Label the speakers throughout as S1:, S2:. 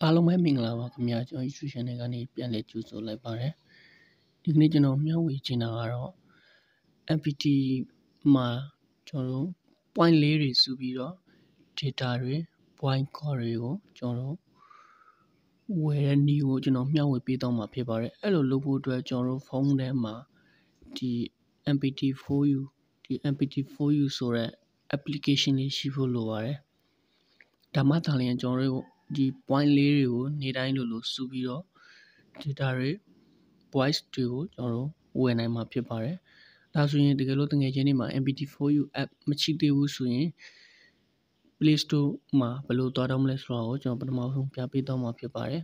S1: အားလုံးပဲမင်္ဂလာပါခင်ဗျာကျွန်တော် YouTube channel ကနေပြန်လည်ကြိုဆိုလိုက်ပါတယ်ဒီကနေ့ကျွန်တော်မျှဝေချင်တာကတော့ MPT မှာကျွန်တော်တို့ point လေးတွေစုပြီးတော့ data တွေ point call တွေကိုကျွန်တော်တို့ဝယ်တဲ့နည်းကိုကျွန်တော်မျှဝေပေးတော့မှာဖြစ်ပါတယ်အဲ့လိုလုပ်ဖို့အတွက်ကျွန်တော်တို့ဖုန်းထဲမှာဒီ MPT4U ဒီ MPT4U ဆိုတဲ့ application လေးရှိဖို့လိုပါတယ်ဒါမှသာလျှင်ကျွန်တော်တို့ဒီ point လေးတွေကိုနေ့တိုင်းလိုစုပြီးတော့ data တွေ voice တွေကိုကျွန်တော်တို့ဝယ်နိုင်မှာဖြစ်ပါတယ်ဒါဆိုရင်တကယ်လို့တကယ်ချင်းတွေမှာ MPT4U app မရှိသေးဘူးဆိုရင် Play Store မှာဘယ်လိုသွားတော့မလဲဆိုတော့ကျွန်တော်ပထမဆုံးပြပေးတော့မှာဖြစ်ပါတယ်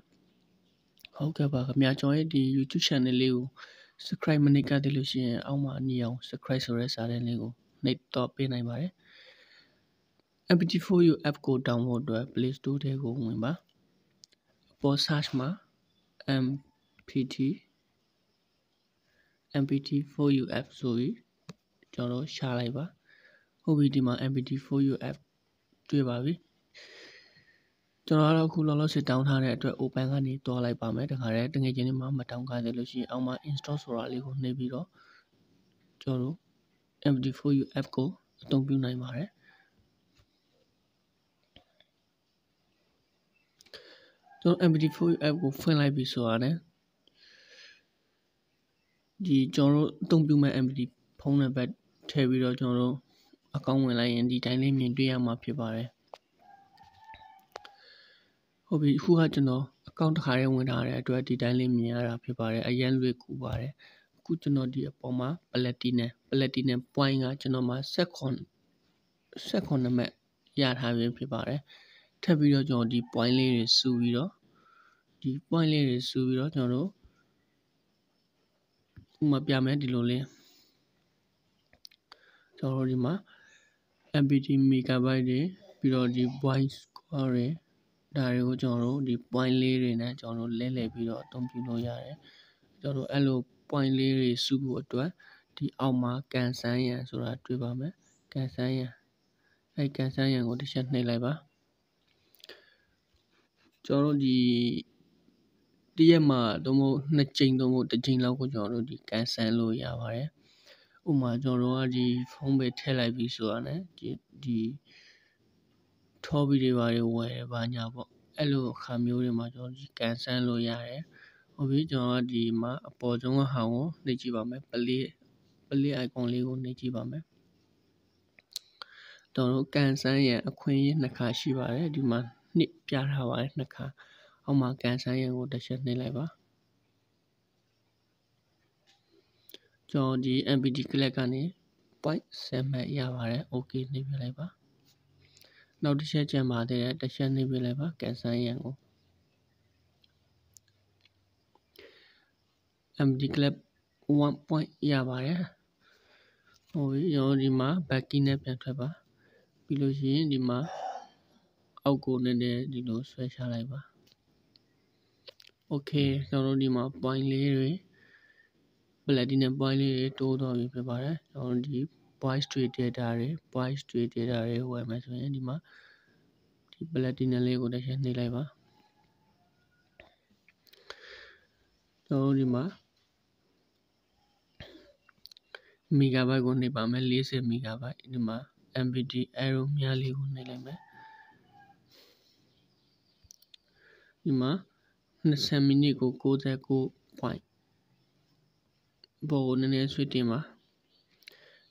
S1: ဟုတ်ကဲ့ပါခင်ဗျာကျွန်တော်ရဲ့ဒီ YouTube channel လေးကို subscribe မနှိပ်သေးလို့ရှိရင်အောက်မှာအနီအောင် subscribe ဆိုတဲ့စာတန်းလေးကိုနှိပ်တော့ပေးနိုင်ပါတယ်MPT4U app ကို download အတွက် Play Store ထဲကိုဝင်ပါပေါ် search မှာ MPT4U app ဆိုပြီးကျွန်တော်ရှာလိုက်ပါဟုတ်ပြီဒီမှာ MPT4U app တွေ့ပါပြီကျွန်တော်တို့အခုလောလောဆယ်တောင်းထားတဲ့အတွက် open ကနေတွားလိုက်ပါမယ်တခါတည်းတကယ်ချင်းဒီမှာမတောင်းကြသေးလို့ရှိရင်အောက်မှာ install ဆိုတာလေးကိုနှိပ်ပြီးတော့ကျွန်တော်တို့ MPT4U app ကိုအသုံးပြုနိုင်ပါတယ်ကျွန်တော် MPT4U app ကိုဖွင့်လိုက်ပြီဆိုတာ ਨੇ ဒီကျွန်တော်တို့အသုံးပြုမဲ့ MPT ဖုန်းနံပါတ်ထည့်ပြီးတော့ကျွန်တော်တို့အကောင့်ဝင်လိုက်ရင်ဒီတိုင်းလေးမြင်တွေ့ရမှာဖြစ်ပါတယ်ဟုတ်ပြီအခုကကျွန်တော်အကောင့်တစ်ခါတည်းဝင်ထားတဲ့အတွက်ဒီတိုင်းလေးမြင်ရတာဖြစ်ပါတယ်အရင်လွေကူပါတယ်အခုကျွန်တော်ဒီအပေါ်မှာ platinum point ကကျွန်တော်မှာ16နံပါတ်ရထားပြီဖြစ်ပါတယ်ထပ်ပြီးတော့ကျွန်တော်ဒီ point လေးတွေစုပြီးတော့ကျွန်တော်တို့ဥပမာပြမယ်ဒီလိုလေးကျွန်တော်တို့ဒီမှာ MPT megabyte တွေပြီးတော့ဒီ voice call တွေဒါတွေကိုကျွန်တော်တို့ဒီ point လေးတွေနဲ့ကျွန်တော်တို့လဲပြီးတော့အသုံးပြုလို့ရတယ်ကျွန်တော်တို့အဲ့လို point လေးတွေစုဖို့အတွက်ဒီအောက်မှာကန်ဆန်းရန်ဆိုတာတွေ့ပါမယ်ကန်ဆန်းရန်အဲ့ကန်ဆန်းရန်ကိုတစ်ချက်နှိပ်လိုက်ပါကျွန်တော်တို့ဒီတရက်မှာတော့နှစ်ကြိမ်တော့တစ်ကြိမ်လောက်ကိုကျွန်တော်တို့ဒီကန်ဆန်းလို့ရပါတယ်ဥပမာကျွန်တော်တို့ကဒီဖုန်းပဲထည့်လိုက်ပြီးဆိုတာ ਨੇ ဒီထော်ဘီတွေပါဝယ်ဘာညာပေါ့အဲ့လိုအခါမျိုးတွေမှာကျွန်တော်ဒီကန်ဆန်းလို့ရတယ်ဟုတ်ပြီကျွန်တော်ကဒီမှာအပေါ်ဆုံးကဟာကိုနှိပ်ကြည့်ပါမယ် play icon လေးကိုနှိပ်ကြည့်ပါမယ်ကျွန်တော်ကန်ဆန်းရန်အခွင့်အရေးနှစ်ခါရှိပါတယ်ဒီမှာနှစ်ပြထားပါတယ်နှစ်ခါအောက်မှာကန်ဆန်းရန်ကိုတစ်ချက်နှိပ်လိုက်ပါကျွန်တော်ဒီ MPT click ကနေ point 7မှတ်ရပါတယ် okay နှိပ်ပြလိုက်ပါနောက်တစ်ချက်ကျန်ပါသေးတယ်တစ်ချက်နှိပ်ပြလိုက်ပါကန်ဆန်းရန်ကို MPT click 1 point ရပါတယ်ဟုတ်ပြီကျွန်တော်ဒီမှာ back key နဲ့ပြန်ထွက်ပါပြီးလို့ရှိရင်ဒီမှာအောက်ကိုနည်းနည်းဒီလိုဆွဲချလိုက်ပါ okay ကျွန်တော်တို့ဒီမှာ point လေးတွေ platinum point လေးတွေတိုးတော့ပြီဖြစ်ပါတယ်ကျွန်တော်ဒီ voice data တွေဝယ်မယ်ဆိုရင်ဒီမှာဒီ platinum လေးကိုတစ်ချက်နှိပ်လိုက်ပါကျွန်တော်ဒီမှာ megabyte ကိုနှိပ်ပါမယ်40 megabyte ဒီမှာ MPT arrow မြားလေးကိုနှိပ်လိုက်မယ်ဒီမှာ20မိနစ်ကို69 point ဘောနည်းနည်းဆွေးတင်ပါ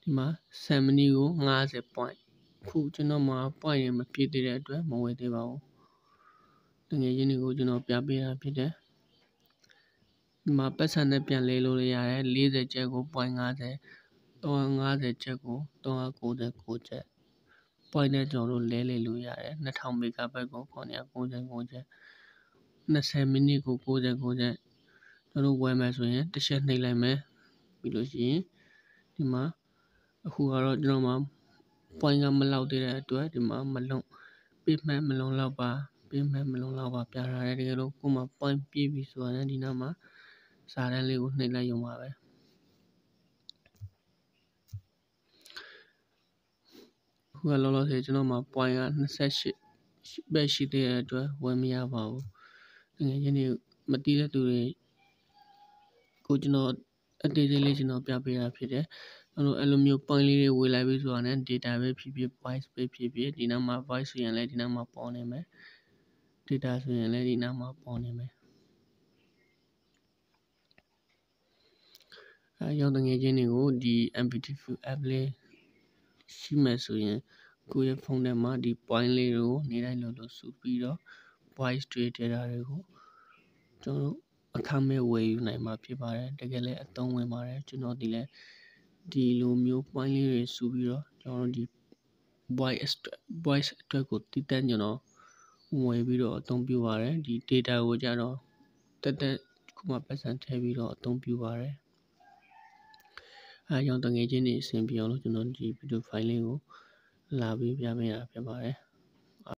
S1: ဒီမှာ7မိနစ်ကို50 point ခုကျွန်တော်မှာ point ရမပြည့်သေးတဲ့အတွက်မဝယ်သေးပါဘူးတကယ်ချင်းတွေကိုကျွန်တော်ပြပေးတာဖြစ်တယ်ဒီမှာပတ်စံနဲ့ပြန်လဲလို့ရတယ်40ကျပ်ကို point 50 350ကျပ်ကို399ကျပ် point နဲ့ကျွန်တော်တို့လဲလို့ရတယ်2000 megabyte ကို999ကျပ်20မိနစ်ကို69ကျပ်ကျွန်တော်ဝယ်မယ်ဆိုရင်တစ်ချက်နှိပ်လိုက်မယ်ပြီးလို့ရှိရင်ဒီမှာအခုကတော့ကျွန်တော်မှာ point ကမလောက်သေးတဲ့အတွက်ဒီမှာမလုံပေးမှမလုံလောက်ပါပြထားတယ်တကယ်လို့ကိုယ်မှာ point ပြည့်ပြီဆိုရင်ဒီနောက်မှာစာတန်းလေးကိုနှိပ်လိုက်ရုံပါပဲအခုကလောလောဆယ်ကျွန်တော်မှာ point က28ပဲရှိသေးတဲ့အတွက်ဝယ်မရပါဘူး တကယ်ချင်းတွေမတည်တဲ့သူတွေကိုကျွန်တော်အသေးသေးလေးကျွန်တော်ပြပေးတာဖြစ်တယ်အဲ့လိုမျိုး point လေးတွေဝေလိုက်ပြီးဆိုတာနဲ့ data ပဲဖြစ်ဖြစ် voice ပဲဖြစ်ဖြစ်ဒီနောက်မှာ voice ဆိုရင်လည်းဒီနောက်မှာပေါ်နေမယ် data ဆိုရင်လည်းဒီနောက်မှာပေါ်နေမယ်ရောင်တငယ်ချင်းတွေကိုဒီ MPT app လေးရှိမယ်ဆိုရင်ကိုယ့်ရဲ့ဖုန်းထဲမှာဒီ point လေးတွေကိုနေ့တိုင်းလို့စုပြီးတော့ voice တွေ data တွေကိုကျွန်တော်အခမဲ့ဝယ်ယူနိုင်မှာဖြစ်ပါတယ်တကယ်လည်းအသုံးဝင်ပါတယ်ကျွန်တော်ဒီလိုမျိုး point လေးတွေစုပြီးတော့ကျွန်တော်ဒီ voice အတွက်ကိုတည်တံ့ကျွန်တော်ဝယ်ပြီးတော့အသုံးပြုပါတယ်ဒီ data ကိုကြတော့တက်ခုမှပတ်စံထည့်ပြီးတော့အသုံးပြုပါတယ်ရောင်တငယ်ချင်းတွေအဆင်ပြေအောင်လို့ကျွန်တော်ဒီ video file လေးကိုလာပြီးပြပေးတာဖြစ်ပါတယ်